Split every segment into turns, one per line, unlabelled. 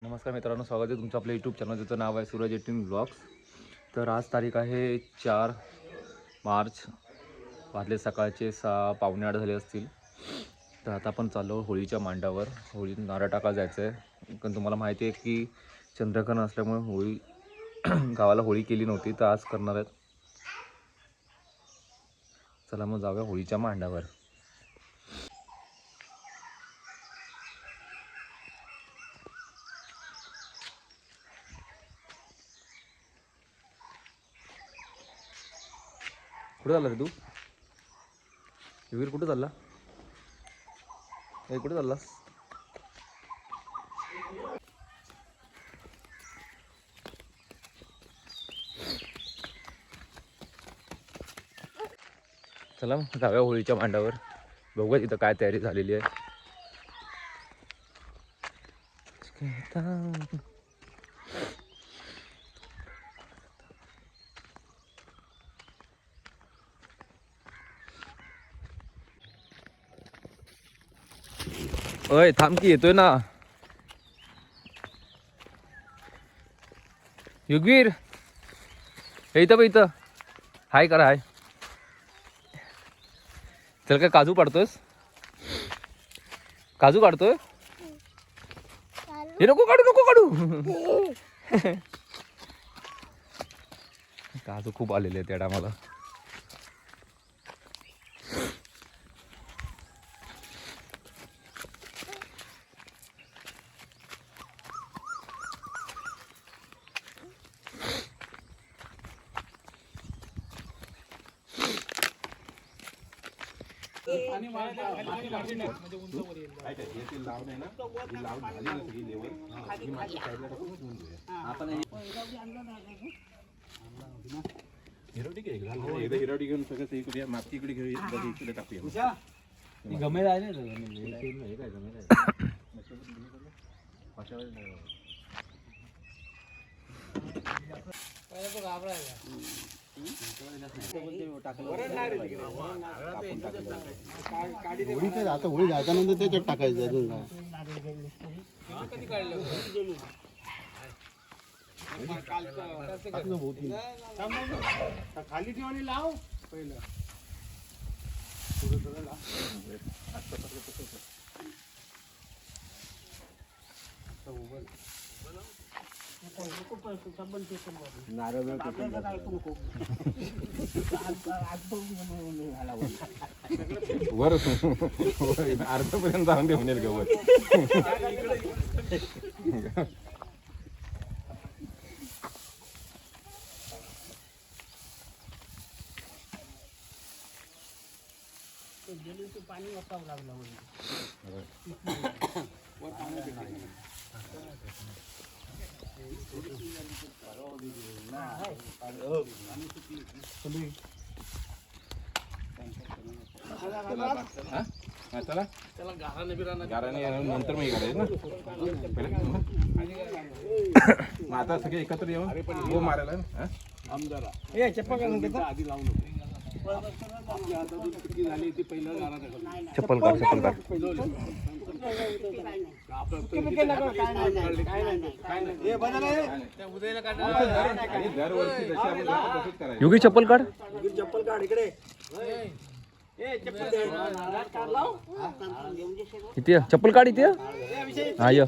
नमस्कार मित्रांनो, स्वागत आहे तुमचं आपल्या यूट्यूब चॅनल ज्याचं नाव आहे सूरज 18 ब्लॉग्स. तर आज तारीख आहे 4 मार्च. वाजले सकाळचे 6:15 झाले असतील. तर आता आपण चाललो होळीच्या मांडावर. होळी नारळ टाकायला जायचं आहे. पण तुम्हाला माहिती आहे की चंद्रग्रहण असल्यामुळे होळी गावाला होळी केली नव्हती, तर आज करणार आहेत. चला मग जाऊया होळीच्या मांडावर. कुठे चालला रे तू? वीर कुठे चालला? ए कुठे चाललास? चला मग जाऊया होळीच्या मांडावर. बघूया इथं काय तयारी झालेली आहे. ओय थांब की, येतोय ना. युगवीर हे इथं बघ, इथं हाय करा हाय. चल काय काजू काढतोयस? काजू काढतोय? हे नको काढू, नको काढू. काजू खूप आलेले आहेत त्या टायमाला.
हिरोडी घेऊन सगळं इकडे माती इकडे घेऊन इकडे टाकूया.
गमे राहिले
आता होळी जायच्यानंतर त्याच्यात टाकायचं अजून
खाली ठेवानी लाव पहिलं.
वर अर्धपर्यंत जाऊन देऊन येईल गवत.
पाणी वाचावं लागलं.
गाराने नंतर मी काढायचं ना. आता सगळे एकत्र येऊन गो मारायला
आमदार हे चप्पल आधी लावून झाली ती पहिलं
चप्पल काढ, चप्पल काढ. योगी चप्पल काढ.
चप्पल काढ इकडे.
इथे चप्पल काढ, इथे हा ये.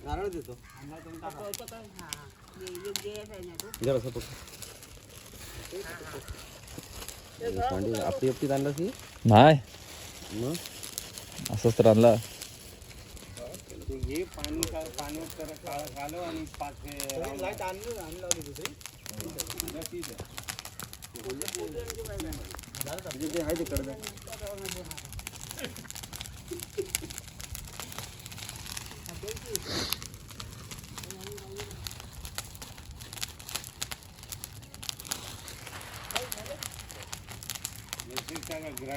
नारळ देतो आपली आपली आणलं की
नाही
मग
असंच तर आणला.
हे पाणी काढलं आणि लाईट आणलं दुसरी
ते आहे ते कडे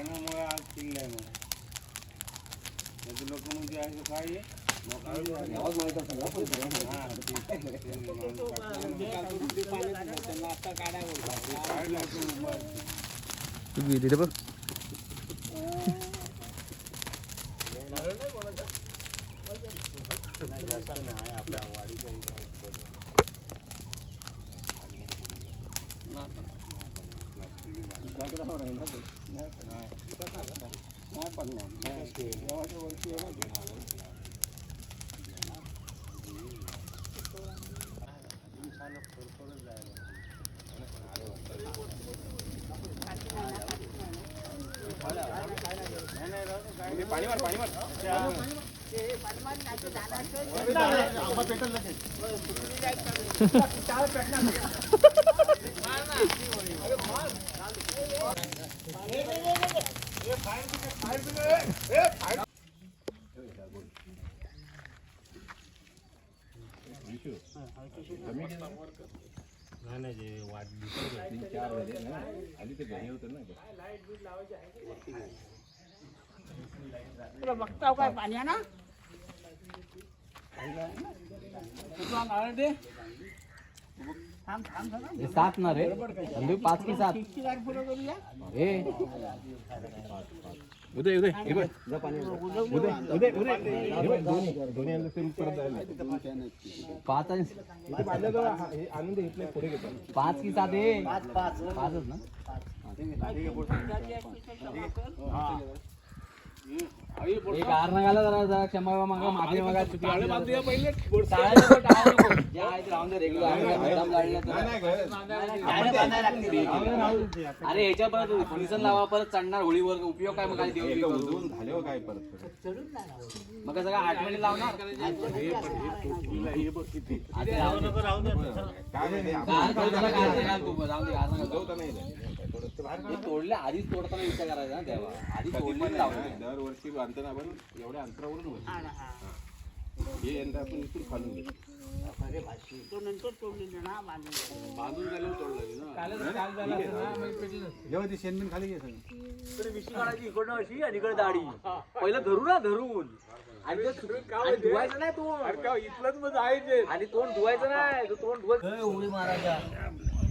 पाण्यामुळे आज किल्लाय मग लोक म्हणजे आहे काय
तिथे बघ
आपल्या वाडीच्या
पाणी मार पाणी मार
बघताव काय पाणी ना
सात ना रे अंदर 5 की 7 ए
उदय उदय हे बघ उदय उदय उदय हे बघ दोन्ही आणलं तरी परत जायला
5 आणि
इथे बांधलं तर हे आनंद इथले पुढे घेतो
5 की 7 ए 5 ना एक आर नगाला जरा क्षमा मागा माफी मागा चुकी
पहिले
अरे ह्याच्या परत पोलिसन लावा परत चढणार होळीवर उपयोग काय मग
झाले काय परत
मग सगळं आठवणी लावणार
काय
तोडले आधीच तोडताना विचार करायचा ना तेव्हा आधी तोडले लावलं
दरवर्षी बांधताना आपण एवढ्या अंतरावरून होतो हे यंदा आपण इथून खालून घेतो
तो नंतर तोडलेलं ना
बांधून झाल्यावर तोडलं जेव्हा ती शेणबिन खाली घे
इकडनं अशी आणि इकडे दाढी पहिलं धरू ना धरून आणि धुवायचं नाही तोंड
इथलंच मग आहे
आणि तोंड धुवायचं नाही तोंड धुवायचं होळी महाराजा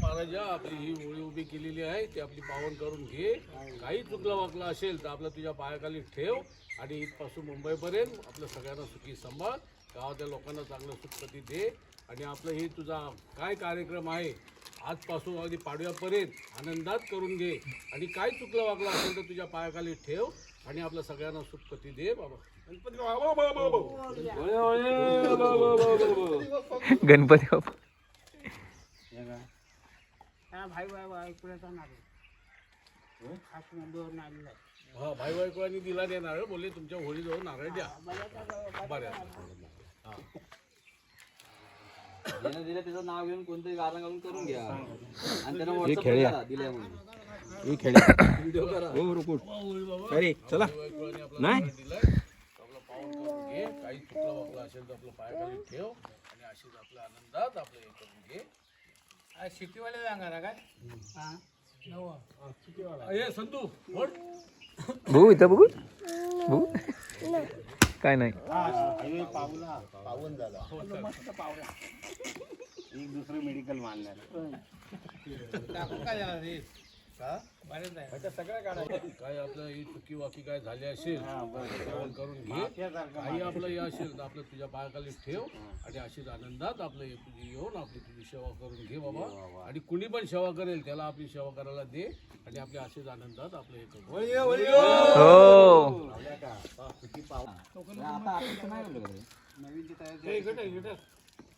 महाराजा आपली ही होळी उभी केलेली आहे ती आपली पावन करून घे काही चुकला वाकला असेल तर आपलं तुझ्या पायाखाली ठेव आणि इथपासून मुंबईपर्यंत आपलं सगळ्यांना सुखी सांभाळ गावातल्या लोकांना चांगलं सुखपती दे आणि आपलं हे तुझा काय कार्यक्रम आहे आजपासून अगदी पाडव्यापर्यंत आनंदात करून घे आणि काय चुकलं वाकलं असेल तर तुझ्या पायाखाली ठेव आणि आपल्या सगळ्यांना सुखपती दे बाबा
गणपती बाप्पा
भाई भाई भाई इकडे जाणार खास मुंबईवरून आलेला आहे
हा भाई बायकोनी दिला नाही नारळ बोलले तुमच्या होळी जाऊन नारळ द्या बऱ्या
ज्यानं दिलं त्याचं नाव घेऊन कोणतरी कारण घालून करून घ्या आणि त्यांना WhatsApp करा दिल्या म्हणून
ही खेळ हो रुकुट अरे चला नाही
दिलाय आपलं पावन करून घे काही चुकलं वाकलं असेल तर आपलं पायाखाली ठेव आणि अशीच आपल्या आनंदात आपलं हे करून घे
शेतीवाले जाणार काय
हे संतू बोल
बघू इथं बघू बघू काय नाही
पावन झाला मस्त पावला एक दुसरं मेडिकल मानणार काय झालं रे सगळं काढायचं
काय आपलं ही चुकी वाकी काय झाली असेल पावन करून घे काही आपलं हे असेल तर आपलं तुझ्या पायाखाली ठेव आणि अशीच आनंदात आपलं हे तुझी येऊन आपली तुझी सेवा करून घे बाबा आणि कुणी पण सेवा करेल त्याला आपली सेवा करायला दे आणि आपल्या अशीच आनंदात आपलं हे करू
आता आपलं नाही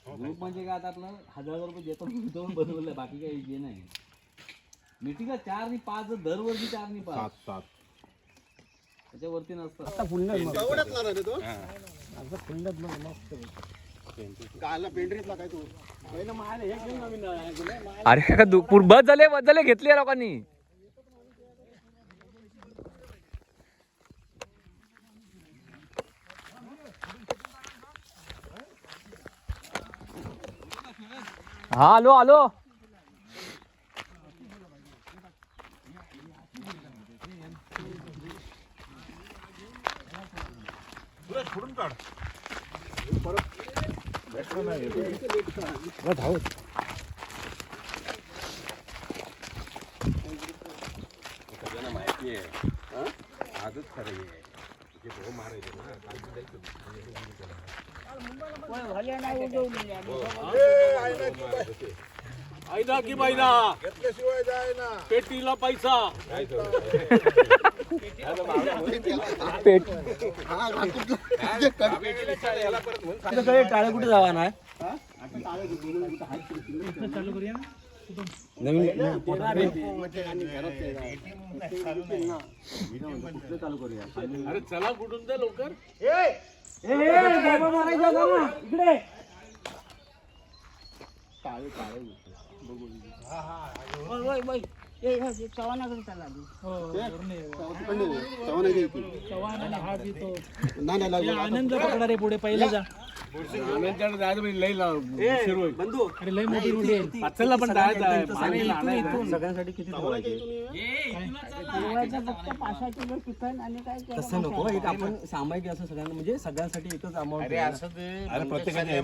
ग्रुप म्हणजे काय आता आपलं 1000 रुपये देतो बनवलं बाकी काही हे नाही मीटिंग 4 आणि 5 दरवर्षी 4 आणि 5
7
त्याच्यावरती नसतं
अरे का बस झाले घेतले लोकांनी हा आलो आलो
सगळ्यांना माहिती आहे आजच खरं आहे जे भाऊ मारायचे ना
भले नाही उजवली
आयना की बायना
घेतल्याशिवाय जाय ना
पेटीला पैसा
टाळे कुठे जावा ना
अरे चला कुठून द्या लवकर
चव्हाणाकडे चालला आधी.
आनंद पकडा रे पुढे पहिले जा सगळ्यांसाठी किती
ठेवायचं फक्त 5 किलो चिकन आणि काय केलं
तसं नको एक आपण सामायिक असं सगळ्यांना म्हणजे सगळ्यांसाठी एकच अमाऊंट
प्रत्येकाने
काय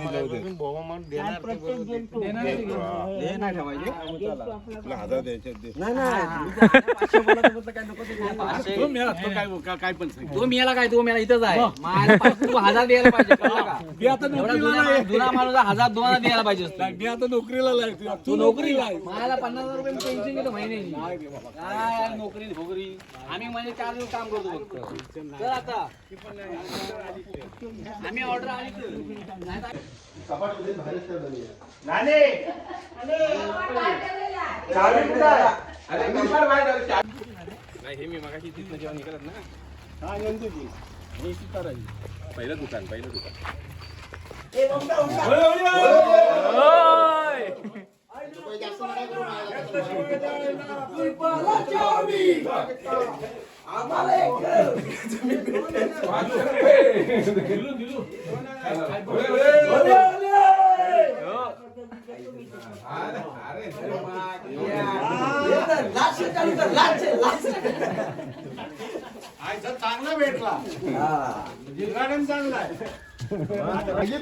प्रत्येक गेल तू
हे नाही ठेवायचे
गेल तू आपला
हजार द्यायचे
नाही नाही 500 बोलत होतं काय नको ते
काय पण सांग
तो मिळाला काय तो मिळाला इथंच आहे मला 1000 द्यायला पाहिजे कळलं का? एवढा जुना माणूस 1000-2000 द्यायला पाहिजे असतो.
मी आता नोकरीला लागतो
तू नोकरीला मला 50,000 रुपये पेन्शन घेतो महिन्याची काय नोकरी भोकरी आम्ही म्हणजे 4 दिवस काम करतो फक्त चल आता आम्ही ऑर्डर आली तर
नाही हे मी मगाशी तिथनं जेव्हा निघालात ना पहिलं दुकान
चांगला भेटला जिल्हाडन चांगला आहे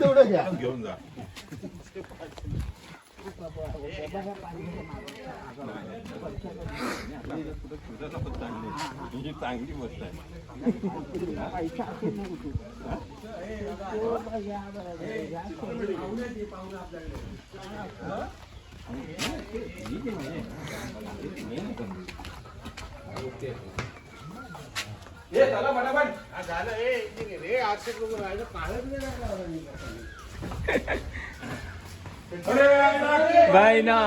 तेवढं घ्या घेऊन जा तुझी चांगली मस्त आहे झालं रे आजचे लोक राहिलं काढत
बाय ना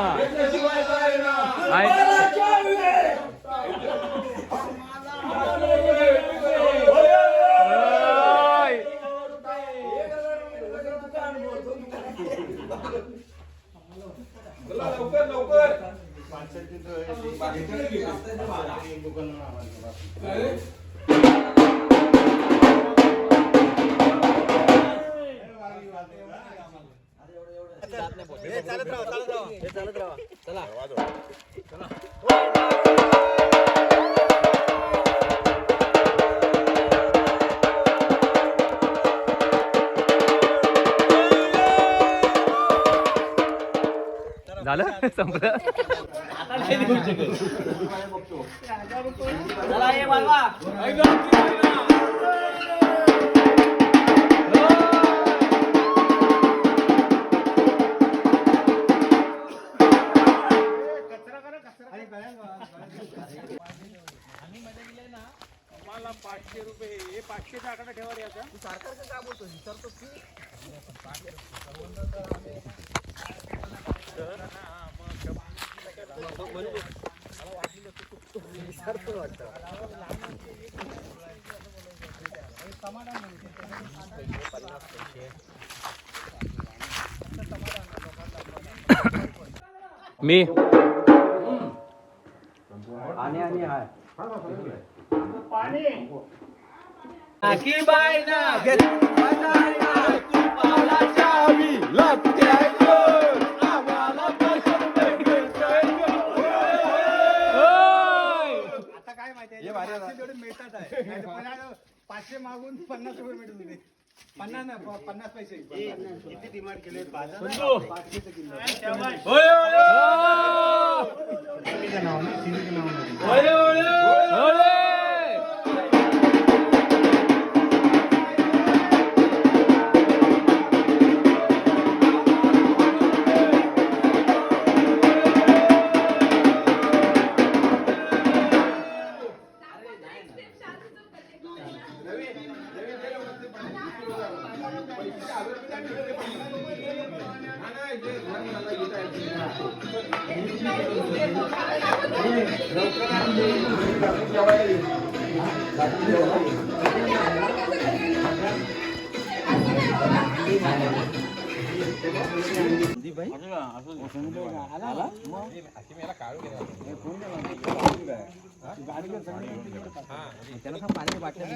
झालं संपलं
चला ये बाबा
मला 500 रुपये हे 500चा आकडा ठेवा रे आता तू सारखं का बोलतो विचारतो
मी
की बाय ना
आता काय माहिती आहे जेवढे मिळतात आहे 500 मागून 50 रुपये भेटून दिले 50 ना 50 पैसे किती डिमांड केले
त्याला पाणी बाटल्या